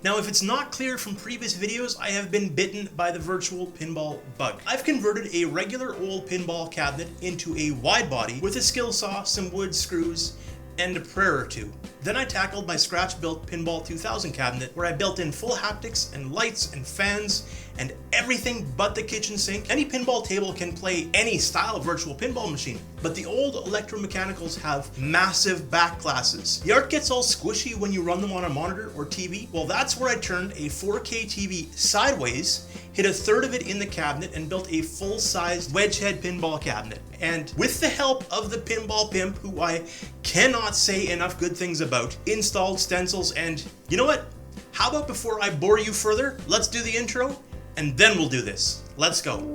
Now, if it's not clear from previous videos, I have been bitten by the virtual pinball bug. I've converted a regular old pinball cabinet into a wide body with a skill saw, some wood screws, and a prayer or two. Then I tackled my scratch-built Pinball 2000 cabinet, where I built in full haptics and lights and fans and everything but the kitchen sink. Any pinball table can play any style of virtual pinball machine, but the old electromechanicals have massive back glasses. The art gets all squishy when you run them on a monitor or TV. Well, that's where I turned a 4K TV sideways, hid a third of it in the cabinet, and built a full-sized Wedgehead pinball cabinet. And with the help of the Pinball Pimp, who I cannot say enough good things about, installed stencils. And you know what? How about before I bore you further, let's do the intro, and then we'll do this. Let's go.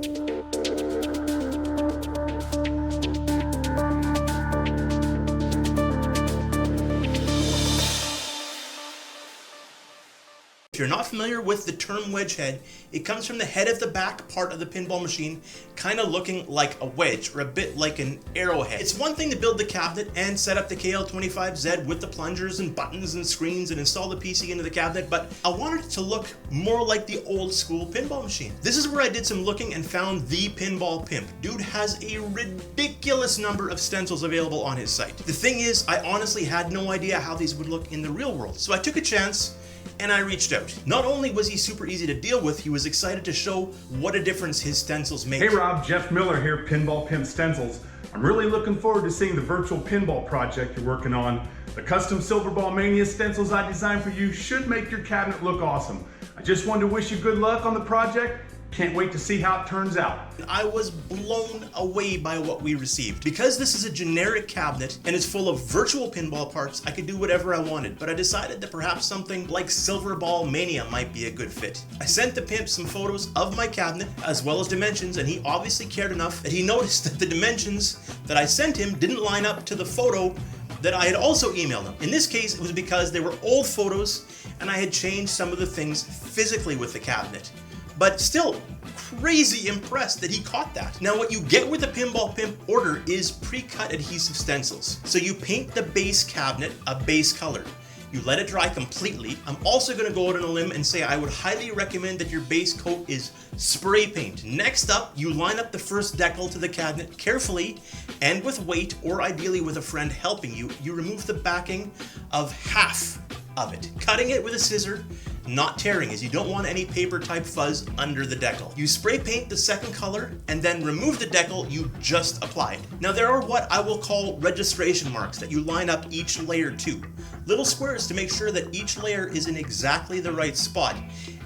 If you're not familiar with the term wedge head, it comes from the head of the back part of the pinball machine, kind of looking like a wedge or a bit like an arrowhead. It's one thing to build the cabinet and set up the KL25Z with the plungers and buttons and screens and install the PC into the cabinet, but I wanted it to look more like the old school pinball machine. This is where I did some looking and found the Pinball Pimp. Dude has a ridiculous number of stencils available on his site. The thing is, I honestly had no idea how these would look in the real world, so I took a chance and I reached out. Not only was he super easy to deal with, he was excited to show what a difference his stencils make. Hey Rob, Jeff Miller here, Pinball Pimp Stencils. I'm really looking forward to seeing the virtual pinball project you're working on. The custom Silver Ball Mania stencils I designed for you should make your cabinet look awesome. I just wanted to wish you good luck on the project. Can't wait to see how it turns out. I was blown away by what we received. Because this is a generic cabinet and it's full of virtual pinball parts, I could do whatever I wanted, but I decided that perhaps something like Silver Ball Mania might be a good fit. I sent the pimp some photos of my cabinet as well as dimensions, and he obviously cared enough that he noticed that the dimensions that I sent him didn't line up to the photo that I had also emailed him. In this case, it was because they were old photos and I had changed some of the things physically with the cabinet. But still, crazy impressed that he caught that. Now, what you get with the Pinball Pimp order is pre-cut adhesive stencils. So you paint the base cabinet a base color. You let it dry completely. I'm also gonna go out on a limb and say I would highly recommend that your base coat is spray paint. Next up, you line up the first decal to the cabinet carefully and with weight, or ideally with a friend helping you, you remove the backing of half of it, cutting it with a scissor, not tearing, as you don't want any paper type fuzz under the decal. You spray paint the second color and then remove the decal you just applied. Now there are what I will call registration marks that you line up each layer to. Little squares to make sure that each layer is in exactly the right spot.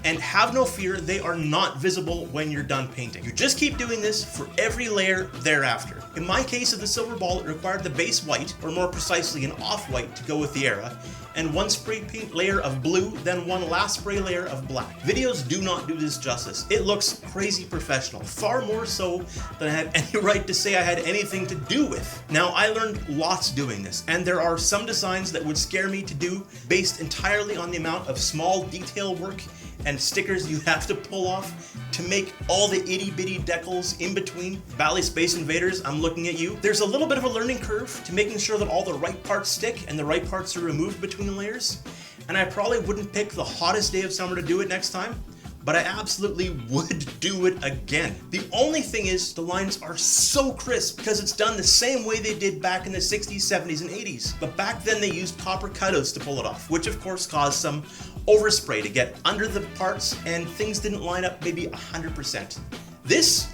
And have no fear, they are not visible when you're done painting. You just keep doing this for every layer thereafter. In my case of the silver ball, it required the base white, or more precisely an off-white, to go with the era, and one spray paint layer of blue, then one last spray layer of black. Videos do not do this justice. It looks crazy professional, far more so than I had any right to say I had anything to do with. Now, I learned lots doing this, and there are some designs that would scare me to do based entirely on the amount of small detail work and stickers you have to pull off to make all the itty bitty decals in between. Bally Space Invaders, I'm looking at you. There's a little bit of a learning curve to making sure that all the right parts stick and the right parts are removed between layers. And I probably wouldn't pick the hottest day of summer to do it next time, but I absolutely would do it again. The only thing is the lines are so crisp because it's done the same way they did back in the 60s, 70s, and 80s. But back then they used copper cutouts to pull it off, which of course caused some overspray to get under the parts and things didn't line up maybe 100%. This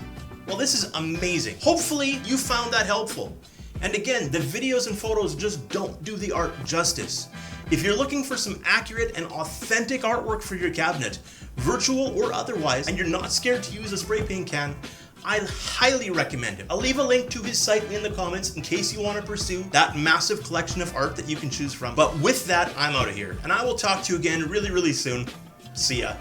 is amazing. Hopefully you found that helpful. And again, the videos and photos just don't do the art justice. If you're looking for some accurate and authentic artwork for your cabinet, virtual or otherwise, and you're not scared to use a spray paint can, I highly recommend it. I'll leave a link to his site in the comments in case you want to pursue that massive collection of art that you can choose from. But with that, I'm out of here, and I will talk to you again really, really soon. See ya.